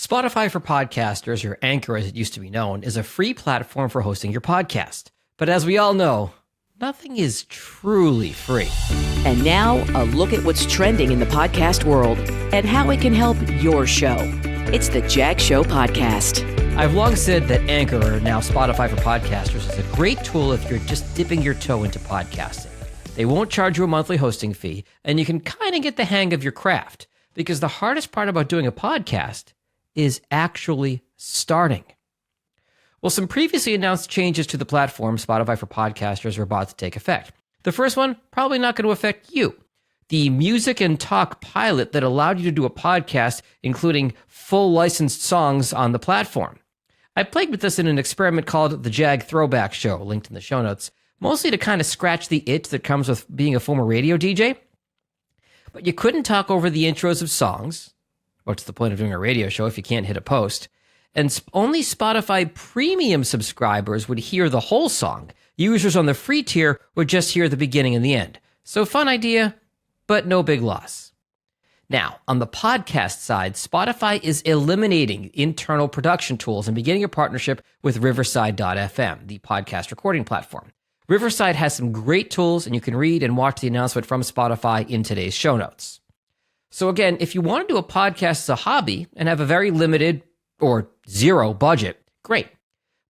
Spotify for Podcasters, or Anchor as it used to be known, is a free platform for hosting your podcast. But as we all know, nothing is truly free. And now, a look at what's trending in the podcast world and how it can help your show. It's the Jag Show Podcast. I've long said that Anchor, or now Spotify for Podcasters, is a great tool if you're just dipping your toe into podcasting. They won't charge you a monthly hosting fee, and you can kind of get the hang of your craft, because the hardest part about doing a podcast is actually starting. Well, some previously announced changes to the platform, Spotify for Podcasters, are about to take effect. The first one, probably not going to affect you. The music and talk pilot that allowed you to do a podcast, including full licensed songs on the platform. I played with this in an experiment called the Jag Throwback Show, linked in the show notes, mostly to kind of scratch the itch that comes with being a former radio DJ. But you couldn't talk over the intros of songs. What's the point of doing a radio show if you can't hit a post? And only Spotify premium subscribers would hear the whole song. Users on the free tier would just hear the beginning and the end. So fun idea, but no big loss. Now, on the podcast side, Spotify is eliminating internal production tools and beginning a partnership with Riverside.fm, the podcast recording platform. Riverside has some great tools, and you can read and watch the announcement from Spotify in today's show notes. So again, if you want to do a podcast as a hobby and have a very limited or zero budget, great.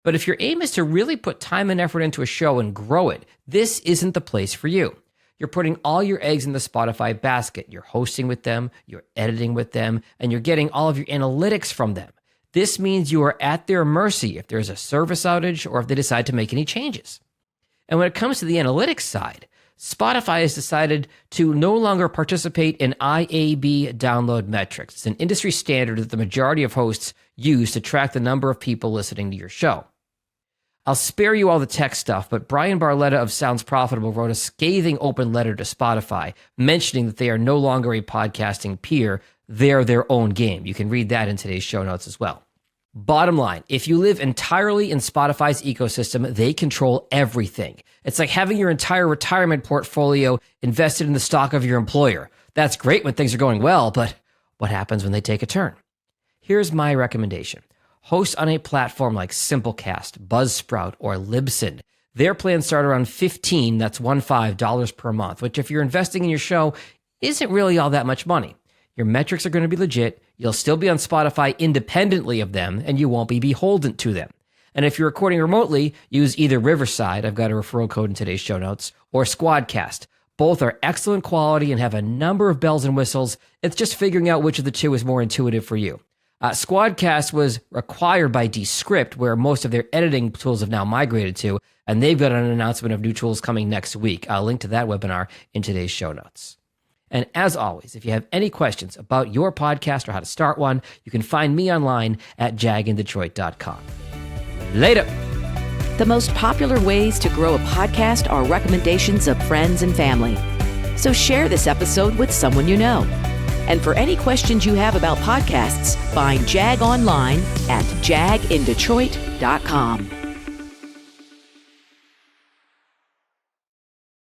But if your aim is to really put time and effort into a show and grow it, this isn't the place for you. You're putting all your eggs in the Spotify basket. You're hosting with them, you're editing with them, and you're getting all of your analytics from them. This means you are at their mercy if there's a service outage or if they decide to make any changes. And when it comes to the analytics side, Spotify has decided to no longer participate in IAB download metrics. It's an industry standard that the majority of hosts use to track the number of people listening to your show. I'll spare you all the tech stuff, but Brian Barletta of Sounds Profitable wrote a scathing open letter to Spotify, mentioning that they are no longer a podcasting peer. They're their own game. You can read that in today's show notes as well. Bottom line, if you live entirely in Spotify's ecosystem, they control everything. It's like having your entire retirement portfolio invested in the stock of your employer. That's great when things are going well, but what happens when they take a turn? Here's my recommendation. Host on a platform like Simplecast, Buzzsprout, or Libsyn. Their plans start around $15 per month, which if you're investing in your show, isn't really all that much money. Your metrics are going to be legit. You'll still be on Spotify independently of them, and you won't be beholden to them. And if you're recording remotely, use either Riverside, I've got a referral code in today's show notes, or Squadcast. Both are excellent quality and have a number of bells and whistles. It's just figuring out which of the two is more intuitive for you. Squadcast was acquired by Descript, where most of their editing tools have now migrated to, and they've got an announcement of new tools coming next week. I'll link to that webinar in today's show notes. And as always, if you have any questions about your podcast or how to start one, you can find me online at jagindetroit.com. Later. The most popular ways to grow a podcast are recommendations of friends and family. So share this episode with someone you know. And for any questions you have about podcasts, find Jag online at jagindetroit.com.